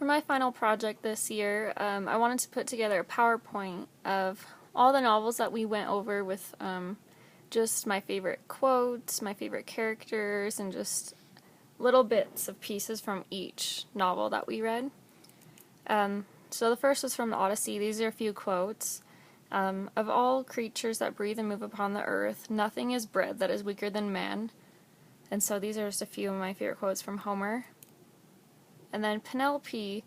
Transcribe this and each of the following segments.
For my final project this year, I wanted to put together a PowerPoint of all the novels that we went over with just my favorite quotes, my favorite characters, and just little bits of pieces from each novel that we read. So the first was from the Odyssey. These are a few quotes. Of all creatures that breathe and move upon the earth, nothing is bred that is weaker than man. And so these are just a few of my favorite quotes from Homer. And then Penelope,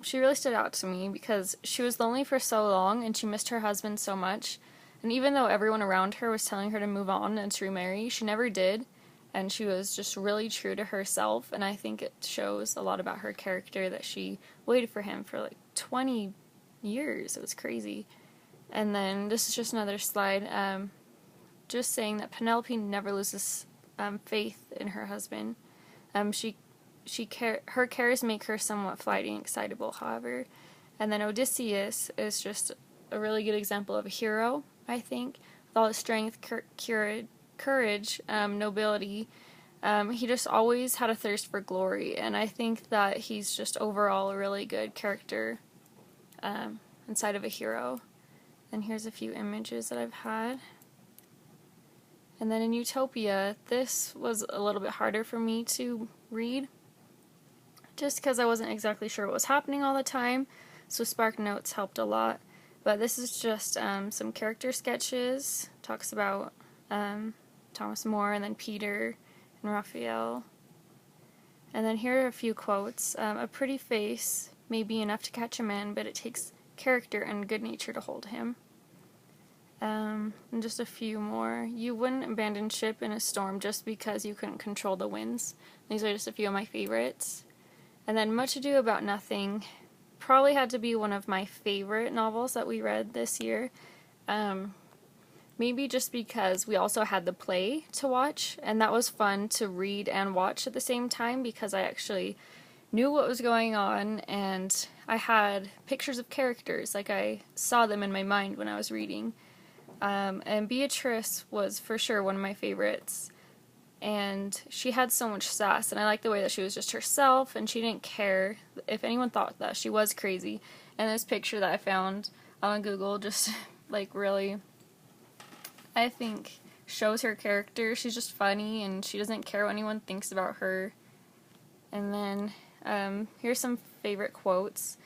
she really stood out to me because she was lonely for so long and she missed her husband so much. And even though everyone around her was telling her to move on and to remarry, she never did. And she was just really true to herself. And I think it shows a lot about her character that she waited for him for like 20 years. It was crazy. And then this is just another slide, just saying that Penelope never loses faith in her husband. Her cares make her somewhat flighty and excitable, however. And then Odysseus is just a really good example of a hero, I think, with all his strength, courage, nobility. He just always had a thirst for glory, and I think that he's just overall a really good character inside of a hero. And here's a few images that I've had. And then in Utopia, this was a little bit harder for me to read, just because I wasn't exactly sure what was happening all the time, so Spark Notes helped a lot. But this is just some character sketches. Talks about Thomas More and then Peter and Raphael. And then here are a few quotes. A pretty face may be enough to catch a man, but it takes character and good nature to hold him. And just a few more. You wouldn't abandon ship in a storm just because you couldn't control the winds. These are just a few of my favorites. And then Much Ado About Nothing probably had to be one of my favorite novels that we read this year. Maybe just because we also had the play to watch, and that was fun to read and watch at the same time because I actually knew what was going on and I had pictures of characters, like I saw them in my mind when I was reading. And Beatrice was for sure one of my favorites. And she had so much sass, and I liked the way that she was just herself, and she didn't care if anyone thought that she was crazy. And this picture that I found on Google just, like, really, I think, shows her character. She's just funny, and she doesn't care what anyone thinks about her. And then, here's some favorite quotes.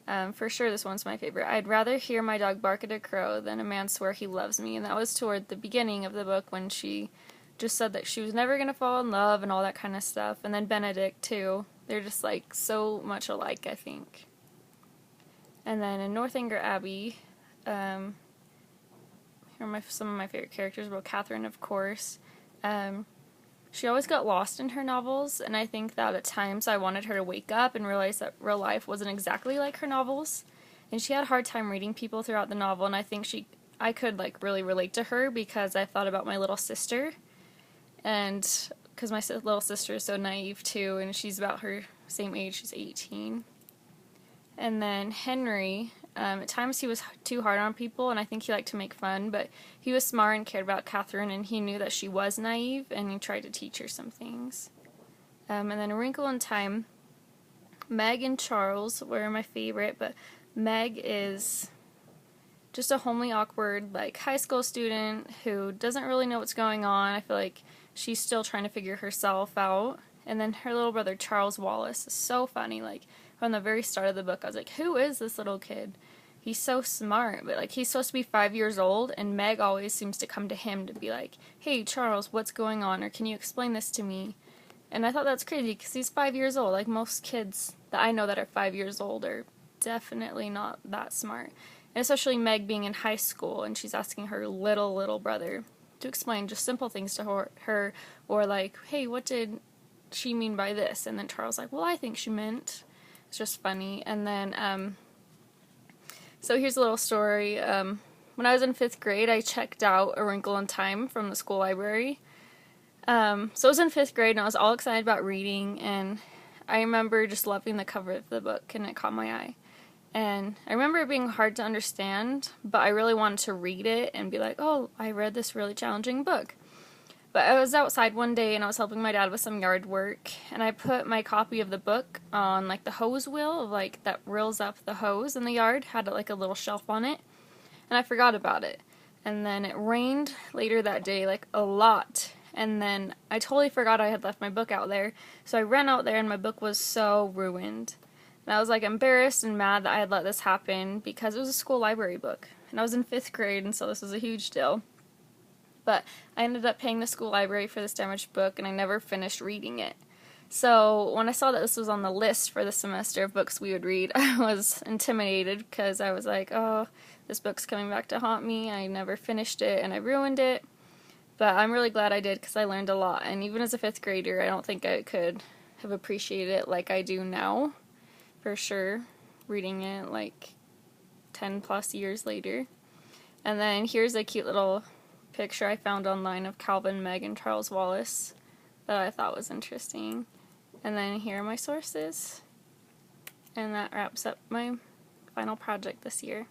For sure this one's my favorite. I'd rather hear my dog bark at a crow than a man swear he loves me. And that was toward the beginning of the book when she just said that she was never going to fall in love and all that kind of stuff. And then Benedict, too. They're just, like, so much alike, I think. And then in Northanger Abbey, here are some of my favorite characters. Well, Catherine, of course. She always got lost in her novels, and I think that at times I wanted her to wake up and realize that real life wasn't exactly like her novels. And she had a hard time reading people throughout the novel, and I think I could, like, really relate to her because I thought about my little sister. And because my little sister is so naive too, and she's about her same age, she's 18. And then Henry, at times he was too hard on people, and I think he liked to make fun, but he was smart and cared about Catherine, and he knew that she was naive, and he tried to teach her some things. And then A Wrinkle in Time, Meg and Charles were my favorite, but Meg is just a homely, awkward, like, high school student who doesn't really know what's going on. I feel like she's still trying to figure herself out. And then her little brother, Charles Wallace, is so funny. Like, from the very start of the book, I was like, who is this little kid? He's so smart, but, like, he's supposed to be 5 years old, and Meg always seems to come to him to be like, hey, Charles, what's going on? Or can you explain this to me? And I thought that's crazy, because he's 5 years old. Like, most kids that I know that are 5 years old are definitely not that smart. And especially Meg being in high school, and she's asking her little brother to explain just simple things to her, or like, hey, what did she mean by this? And then Charles like, well, I think she meant. It's just funny. And then, so here's a little story. When I was in 5th grade, I checked out A Wrinkle in Time from the school library. So I was in 5th grade, and I was all excited about reading, and I remember just loving the cover of the book, and it caught my eye. And I remember it being hard to understand, but I really wanted to read it and be like, oh, I read this really challenging book. But I was outside one day and I was helping my dad with some yard work, and I put my copy of the book on like the hose wheel, like that reels up the hose in the yard, had like a little shelf on it, and I forgot about it. And then it rained later that day, like a lot. And then I totally forgot I had left my book out there. So I ran out there and my book was so ruined. And I was like embarrassed and mad that I had let this happen because it was a school library book. And I was in 5th grade, and so this was a huge deal. But I ended up paying the school library for this damaged book, and I never finished reading it. So when I saw that this was on the list for the semester of books we would read, I was intimidated because I was like, oh, this book's coming back to haunt me. I never finished it and I ruined it. But I'm really glad I did because I learned a lot. And even as a 5th grader, I don't think I could have appreciated it like I do now, for sure, reading it like 10 plus years later. And then here's a cute little picture I found online of Calvin, Meg, and Charles Wallace that I thought was interesting. And then here are my sources. And that wraps up my final project this year.